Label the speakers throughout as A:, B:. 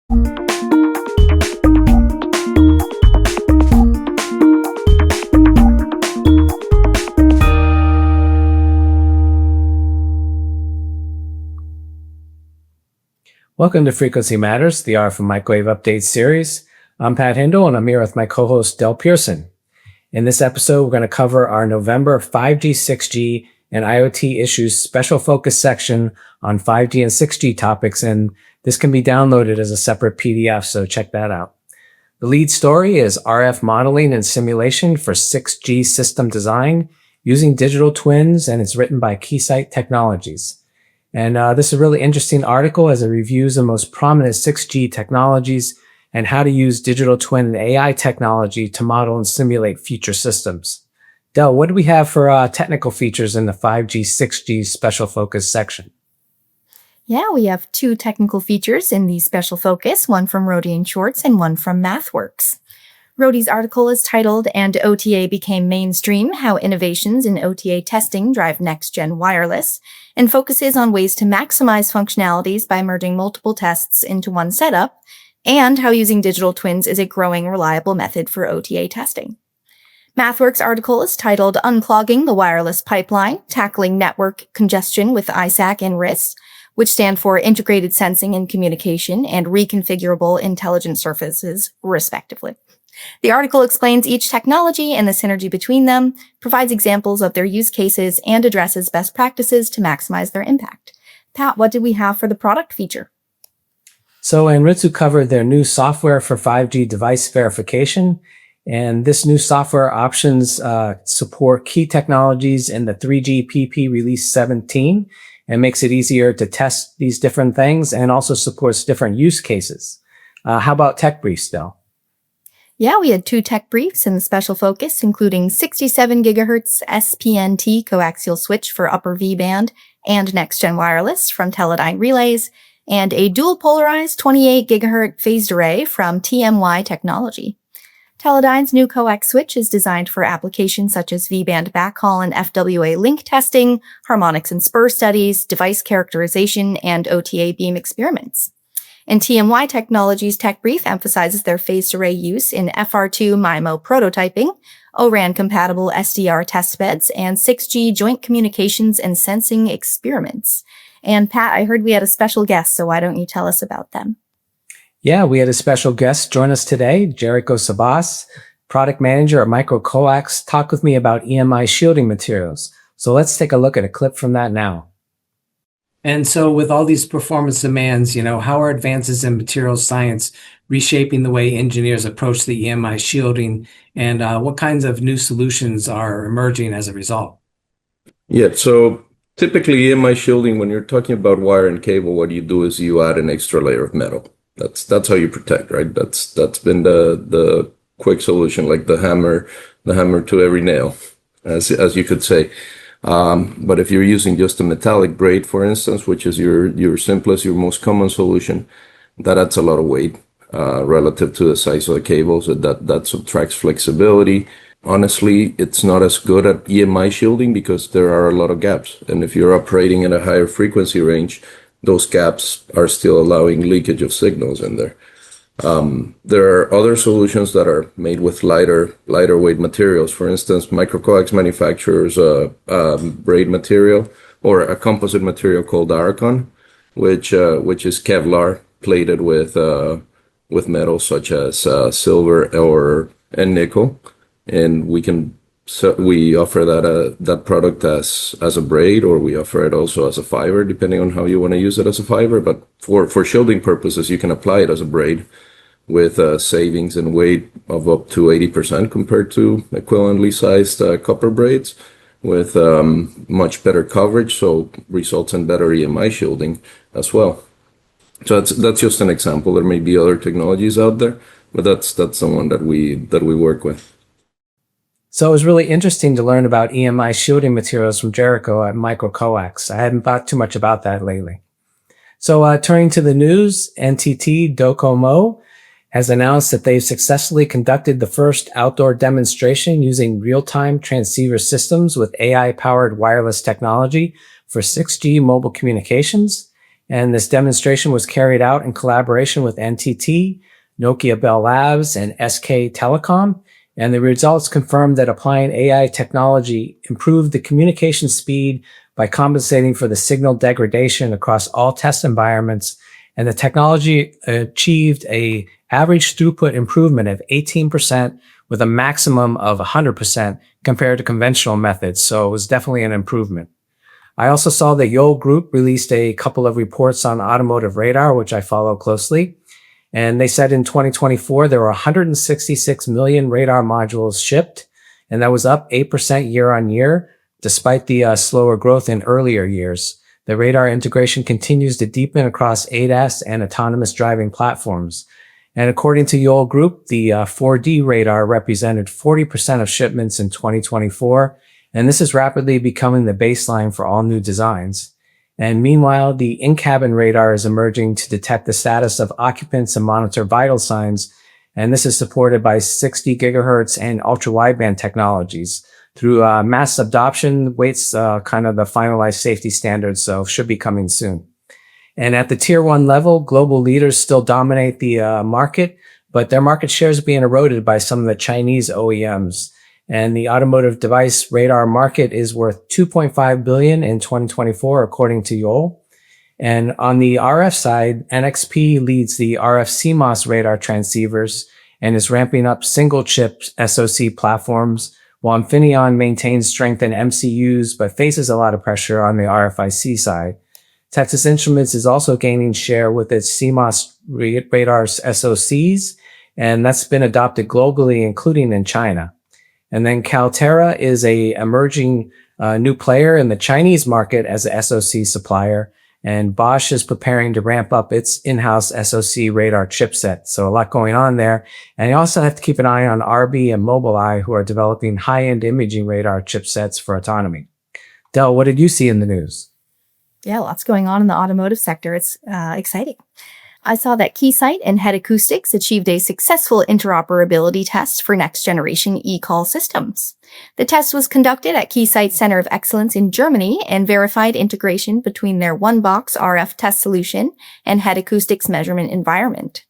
A: Welcome to Frequency Matters, the RF and Microwave Update series. I'm Pat Hindle, and I'm here with my co-host, Del Pearson. In this episode, we're going to cover our November 5G, 6G, and IoT issues special focus section on 5G and 6G topics, and this can be downloaded as a separate PDF, so check that out. The lead story is RF modeling and simulation for 6G system design using digital twins, and it's written by Keysight Technologies. And this is a really interesting article as it reviews the most prominent 6G technologies and how to use digital twin and AI technology to model and simulate future systems. Del, what do we have for technical features in the 5G, 6G special focus section?
B: Yeah, we have two technical features in the special focus, one from Rohde and Schwartz and one from MathWorks. Rohde's article is titled, "And OTA Became Mainstream, How Innovations in OTA Testing Drive Next-Gen Wireless," and focuses on ways to maximize functionalities by merging multiple tests into one setup, and how using digital twins is a growing reliable method for OTA testing. MathWorks' article is titled, "Unclogging the Wireless Pipeline, Tackling Network Congestion with ISAC and RIS," which stand for Integrated Sensing and Communication and Reconfigurable Intelligent Surfaces, respectively. The article explains each technology and the synergy between them, provides examples of their use cases, and addresses best practices to maximize their impact. Pat, what did we have for the product feature?
A: So Anritsu covered their new software for 5G device verification, and this new software options support key technologies in the 3GPP Release 17 and makes it easier to test these different things and also supports different use cases. How about tech briefs, Del?
B: Yeah, we had two tech briefs in the special focus, including 67 gigahertz SPNT coaxial switch for upper V-band and next-gen wireless from Teledyne Relays, and a dual polarized 28 gigahertz phased array from TMY Technology. Teledyne's new coax switch is designed for applications such as V-band backhaul and FWA link testing, harmonics and spur studies, device characterization, and OTA beam experiments. And TMY Technology's tech brief emphasizes their phased array use in FR2 MIMO prototyping, ORAN-compatible SDR testbeds, and 6G joint communications and sensing experiments. And Pat, I heard we had a special guest, so why don't you tell us about them?
A: Yeah, we had a special guest join us today, Jericho Sabas, product manager at Micro-Coax, talk with me about EMI shielding materials. So let's take a look at a clip from that now. And so with all these performance demands, how are advances in materials science reshaping the way engineers approach the EMI shielding, and what kinds of new solutions are emerging as a result?
C: Yeah, so typically EMI shielding, when you're talking about wire and cable, what you do is you add an extra layer of metal. That's how you protect, right? That's been the quick solution, like the hammer to every nail, as you could say. But if you're using just a metallic braid, for instance, which is your simplest, your most common solution, that adds a lot of weight relative to the size of the cable, so that subtracts flexibility. Honestly, it's not as good at EMI shielding because there are a lot of gaps. And if you're operating in a higher frequency range, those gaps are still allowing leakage of signals in there. There are other solutions that are made with lighter weight materials. For instance, Micro-Coax manufactures a braid material or a composite material called Aracon, which is Kevlar plated with metals such as silver and nickel, and we offer that product as a braid, or we offer it also as a fiber, depending on how you want to use it as a fiber. But for shielding purposes, you can apply it as a braid with savings in weight of up to 80% compared to equivalently sized copper braids, with much better coverage, so results in better EMI shielding as well. So that's just an example. There may be other technologies out there, but that's the one that we work with.
A: So it was really interesting to learn about EMI shielding materials from Jericho at Micro-Coax. I hadn't thought too much about that lately. So turning to the news, NTT Docomo has announced that they've successfully conducted the first outdoor demonstration using real-time transceiver systems with AI-powered wireless technology for 6G mobile communications. And this demonstration was carried out in collaboration with NTT, Nokia Bell Labs, and SK Telecom. And the results confirmed that applying AI technology improved the communication speed by compensating for the signal degradation across all test environments. And the technology achieved a average throughput improvement of 18% with a maximum of 100% compared to conventional methods. So it was definitely an improvement. I also saw that Yole Group released a couple of reports on automotive radar, which I follow closely. And they said in 2024, there were 166 million radar modules shipped, and that was up 8% year on year, despite the slower growth in earlier years. The radar integration continues to deepen across ADAS and autonomous driving platforms. And according to Yole Group, the 4D radar represented 40% of shipments in 2024, and this is rapidly becoming the baseline for all new designs. And meanwhile, the in-cabin radar is emerging to detect the status of occupants and monitor vital signs, and this is supported by 60 gigahertz and ultra-wideband technologies. Through mass adoption, waits kind of the finalized safety standards, so should be coming soon. And at the tier 1 level, global leaders still dominate the market, but their market shares are being eroded by some of the Chinese OEMs. And the automotive device radar market is worth $2.5 billion in 2024, according to Yole. And on the RF side, NXP leads the RF CMOS radar transceivers and is ramping up single-chip SoC platforms, while Infineon maintains strength in MCUs but faces a lot of pressure on the RFIC side. Texas Instruments is also gaining share with its CMOS radar SoCs, and that's been adopted globally, including in China. And then Caltera is a emerging new player in the Chinese market as a SoC supplier, and Bosch is preparing to ramp up its in-house SoC radar chipset. So a lot going on there. And you also have to keep an eye on RB and Mobileye, who are developing high-end imaging radar chipsets for autonomy. Del, what did you see in the news?
B: Yeah, lots going on in the automotive sector. It's exciting. I saw that Keysight and Head Acoustics achieved a successful interoperability test for next-generation e-call systems. The test was conducted at Keysight's Center of Excellence in Germany and verified integration between their one-box RF test solution and Head Acoustics measurement environment.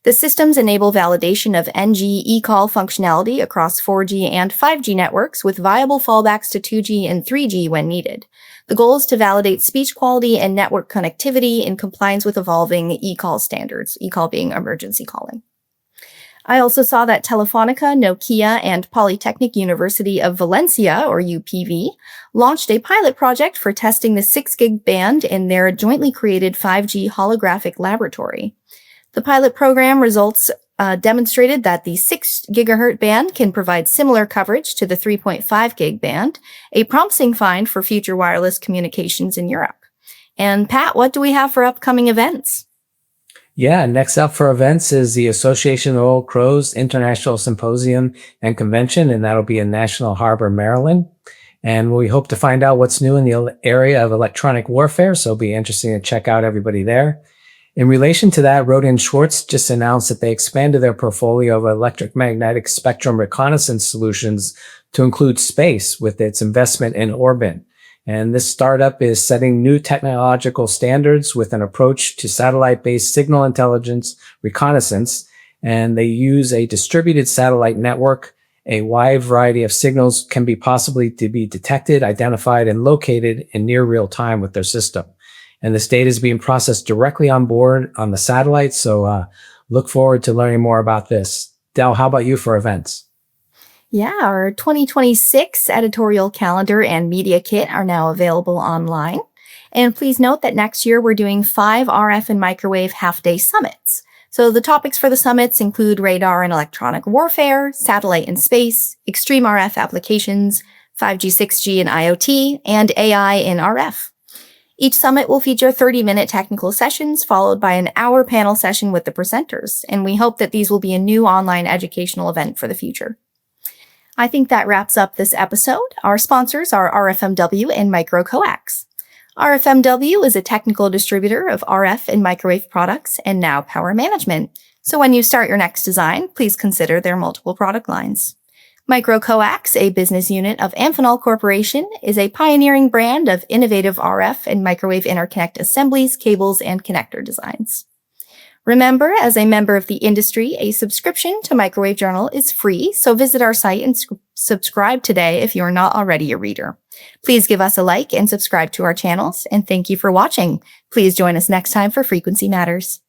B: The systems enable validation of NG e-call functionality across 4G and 5G networks with viable fallbacks to 2G and 3G when needed. The goal is to validate speech quality and network connectivity in compliance with evolving e-call standards, e-call being emergency calling. I also saw that Telefonica, Nokia, and Polytechnic University of Valencia, or UPV, launched a pilot project for testing the 6 gig band in their jointly created 5G holographic laboratory. The pilot program results demonstrated that the 6 gigahertz band can provide similar coverage to the 3.5 gig band, a promising find for future wireless communications in Europe. And Pat, what do we have for upcoming events?
A: Yeah, next up for events is the Association of Old Crows International Symposium and Convention, and that'll be in National Harbor, Maryland. And we hope to find out what's new in the area of electronic warfare, so it'll be interesting to check out everybody there. In relation to that, Rohde & Schwarz just announced that they expanded their portfolio of electromagnetic spectrum reconnaissance solutions to include space with its investment in Orbit. And this startup is setting new technological standards with an approach to satellite-based signal intelligence reconnaissance. And they use a distributed satellite network. A wide variety of signals can be possibly to be detected, identified, and located in near real time with their system. And this data is being processed directly on board on the satellite. So look forward to learning more about this. Del, how about you for events?
B: Yeah, our 2026 editorial calendar and media kit are now available online. And please note that next year we're doing 5 RF and microwave half-day summits. So the topics for the summits include radar and electronic warfare, satellite and space, extreme RF applications, 5G, 6G and IoT, and AI in RF. Each summit will feature 30-minute technical sessions followed by an hour panel session with the presenters, and we hope that these will be a new online educational event for the future. I think that wraps up this episode. Our sponsors are RFMW and Micro-Coax. RFMW is a technical distributor of RF and microwave products and now power management. So when you start your next design, please consider their multiple product lines. Micro-Coax, a business unit of Amphenol Corporation, is a pioneering brand of innovative RF and microwave interconnect assemblies, cables, and connector designs. Remember, as a member of the industry, a subscription to Microwave Journal is free, so visit our site and subscribe today if you're not already a reader. Please give us a like and subscribe to our channels, and thank you for watching. Please join us next time for Frequency Matters.